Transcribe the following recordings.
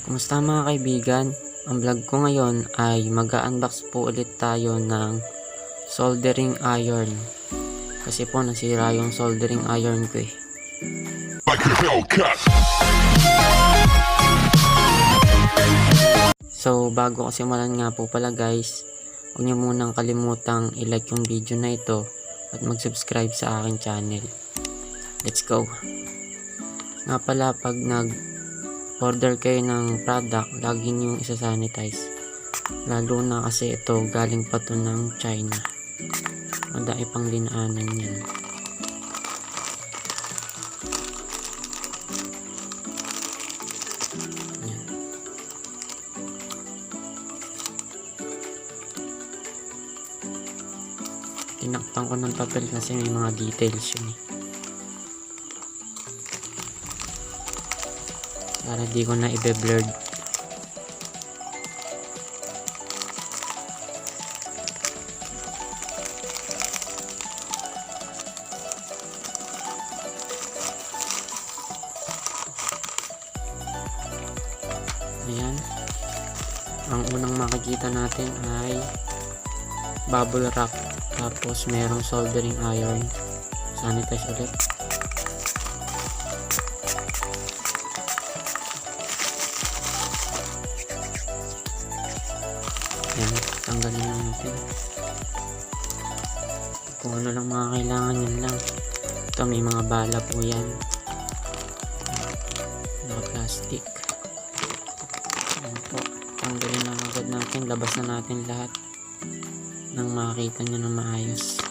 Kumusta mga kaibigan? Ang vlog ko ngayon ay mag-unbox po ulit tayo ng soldering iron. Kasi po nasira yung soldering iron ko eh. So bago ko simulan nga po pala guys, huwag niyo munang kalimutang i-like yung video na ito at mag-subscribe sa aking channel. Let's go! Nga pala, pag order kayo ng product, lagi nyo isa-sanitize. Lalo na kasi ito, galing pa to ng China. Madami pang dinaanan yan. Yan. Tinakpan ko ng papel kasi may mga details yun eh. Para di ko na i-blurred. Ayan. Ang unang makikita natin ay bubble wrap. Tapos merong soldering iron. Sanitize ulit. Yan, tanggalin na natin. Kung ano lang mga kailangan, yun lang. Ito, may mga bala po yan. Naka-plastic. Yan po. Tanggalin na agad natin. Labas na natin lahat nang makita nyo na maayos.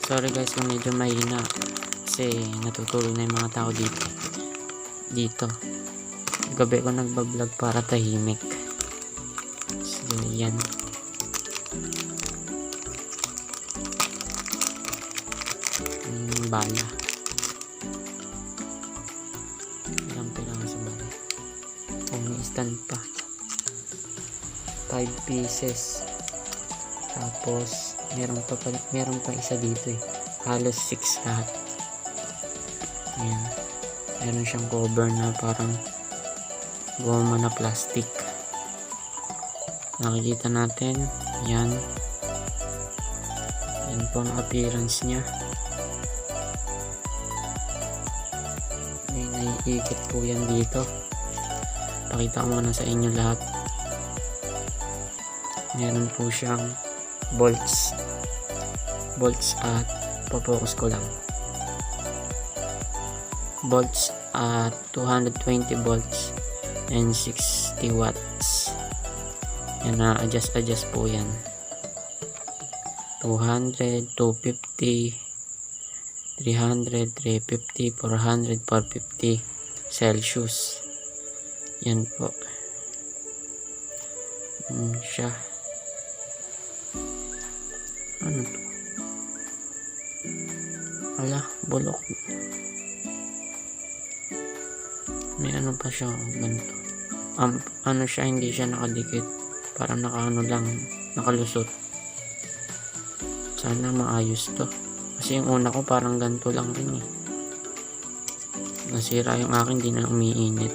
Sorry guys kung medyo mahina kasi natutulog na yung mga tao dito. Gabi ko nagbablog para tahimik. So, yan. Bala. Ilang kailangan sa bala. Oh, may stand pa. 5 pieces. Tapos, meron pa isa dito eh. Halos 6 lahat. Ayan. Meron siyang cover na parang goma na plastic. Nakikita natin, yan po ang appearance nya. May naiikot po yan dito. Pakita ko muna sa inyo lahat. Meron po siyang bolts at papokus ko lang. Bolts at 220 volts and 60 watts. Yan na, adjust po yan. 200, 250, 300, 350, 400, 450 Celsius. Yan po. Siya. Ano to? Ala, bulok. May ano pa siya, ganito. Ano siya, hindi siya nakadikit. Parang nakaano lang, nakalusot. Sana maayos to. Kasi yung una ko parang ganito lang rin eh. Nasira yung akin, di na umiinit.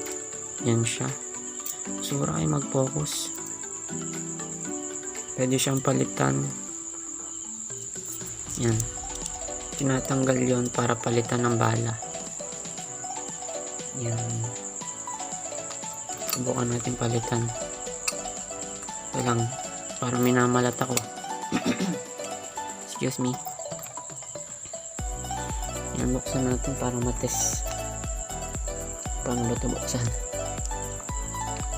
Yan siya. Sura kayo mag-focus. Pwede siyang palitan. Yan. Tinatanggal yon para palitan ng bala. Yan. Subukan natin palitan. Ito lang, para minamalat ako. Excuse me. Yan, buksan natin para matest. Paano ba ito buksan?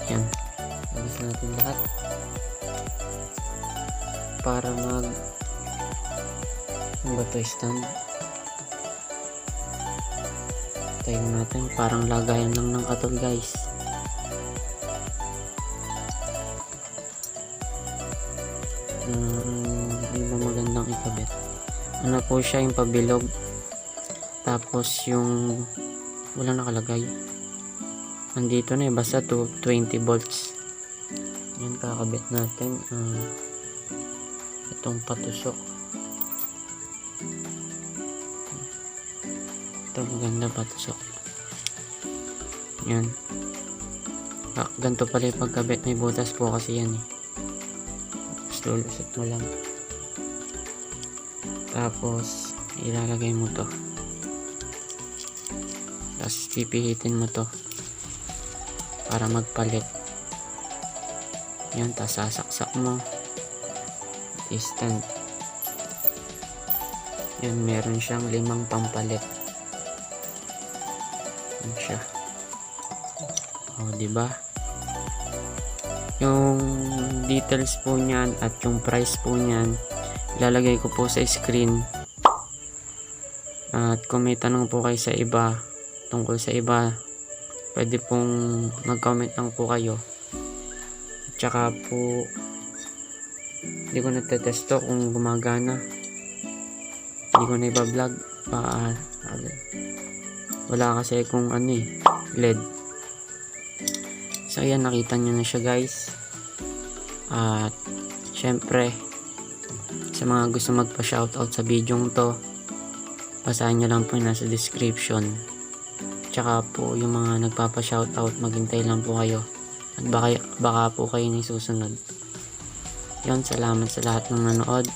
Yan. Labas natin lahat. Para ano ba ito, stand? Tayo natin. Parang lagayan lang ng katol guys. Ano ba magandang ikabit? Ano po siya, yung pabilog, tapos yung wala nakalagay, nandito na eh, basta 20 volts. Yan, kakabit natin. Itong patusok, ito maganda patusok. Yan. Ganito pala yung pagkabit, may butas po kasi yan eh. Tapos lulusot mo lang, tapos ilalagay mo to, tapos pipihitin mo to para magpalit. Yan, tapos sasaksak mo, stand. Yan, meron siyang 5 pampalit. Yan siya. O, diba? Yung details po niyan at yung price po niyan, ilalagay ko po sa screen. At kung may tanong po kayo sa iba, tungkol sa iba, pwede pong mag-comment lang po kayo. At saka po, hindi ko nagtetesto kung gumagana. Hindi ko na iba-vlog. Wala kasi kung ano eh, LED. So ayan, nakita nyo na siya guys. At syempre, sa mga gusto magpa-shoutout sa video to, basahin nyo lang po yung nasa description. Tsaka po yung mga nagpapa-shoutout, maghintay lang po kayo. At baka po kayo na susunod. Yun, salamat sa lahat ng nanood.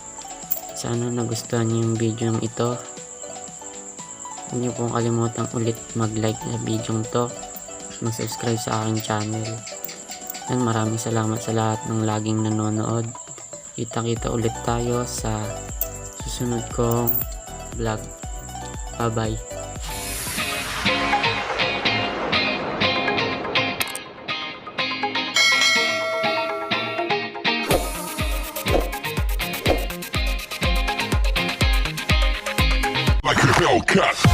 Sana nagustuhan nyo yung video ito. Huwag nyo pong kalimutang ulit mag-like sa video to. Mag-subscribe sa aking channel. And maraming salamat sa lahat ng laging nanonood. Kita-kita ulit tayo sa susunod kong vlog. Bye-bye. Like a Hellcat.